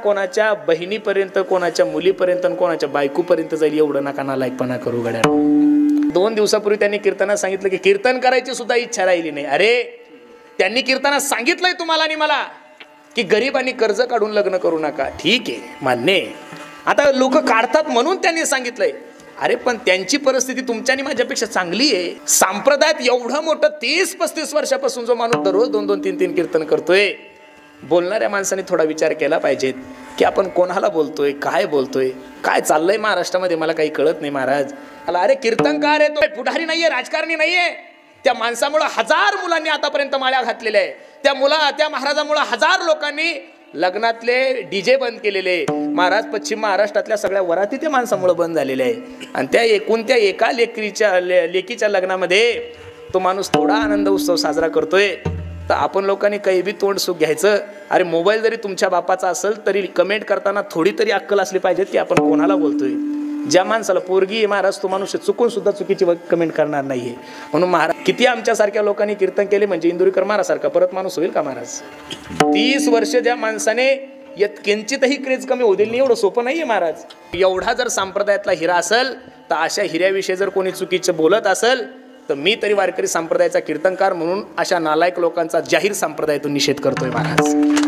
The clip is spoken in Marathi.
कोणाच्या बहिणीपर्यंत, कोणाच्या मुलीपर्यंत, कोणाच्या बायकोपर्यंत जाईल एवढं नका नालायकपणा करू गड्या. 2 दिवसापूर्वी त्यांनी कीर्तनात सांगितलं की कीर्तन करायची सुद्धा इच्छा राहिली नाही. अरे त्यांनी कीर्तनात सांगितलंय तुम्हाला आणि मला की गरिबांनी कर्ज काढून लग्न करू नका. ठीक आहे, मान्य आहे. आता लोक काढतात म्हणून त्यांनी सांगितलंय. अरे पण त्यांची परिस्थिती तुमच्या आणि माझ्यापेक्षा चांगली आहे. संप्रदायात एवढं मोठं 30-35 वर्षापासून जो माणूस दररोज 2-2, 3-3 कीर्तन करतोय, बोलणाऱ्या माणसाने थोडा विचार केला पाहिजेत की आपण कोणाला बोलतोय, काय बोलतोय, काय चाललंय महाराष्ट्रामध्ये मला काही कळत नाही महाराज. अरे कीर्तनकार आहे तो, पुढारी नाहीये, राजकारणी नाहीये. त्या माणसामुळे 1000 मुलांनी आतापर्यंत माळ्या घातलेल्या आहे. त्या महाराजामुळे 1000 लोकांनी लग्नातले डीजे बंद केलेले. महाराज पश्चिम महाराष्ट्रातल्या सगळ्या वराती त्या माणसामुळे बंद झालेल्या आहे. आणि त्या एका लेकीच्या लग्नामध्ये तो माणूस थोडा आनंद उत्सव साजरा करतोय. तर आपण लोकांनी काही बी तोंड सुख घ्यायचं. अरे मोबाईल जरी तुमच्या बापाचा असेल तरी कमेंट करताना थोडी तरी अक्कल असली पाहिजे की आपण कोणाला बोलतोय. ज्या माणसाला पोरगी आहे महाराज, तो माणूस चुकून सुद्धा चुकीची कमेंट करणार नाहीये. म्हणून महाराज किती आमच्यासारख्या लोकांनी कीर्तन केले म्हणजे इंदुरीकर महाराजसारखा परत माणूस होईल का महाराज? 30 वर्ष ज्या माणसाने किंचितही क्रेज कमी होईल नाही एवढं सोपं नाहीये महाराज. एवढा जर संप्रदायातला हिरा असेल तर अशा हिऱ्याविषयी जर कोणी चुकीचं बोलत असेल तर मी तरी वारकरी संप्रदायाचा कीर्तनकार म्हणून अशा नालायक लोकांचा जाहीर संप्रदायातून निषेध करतोय महाराज.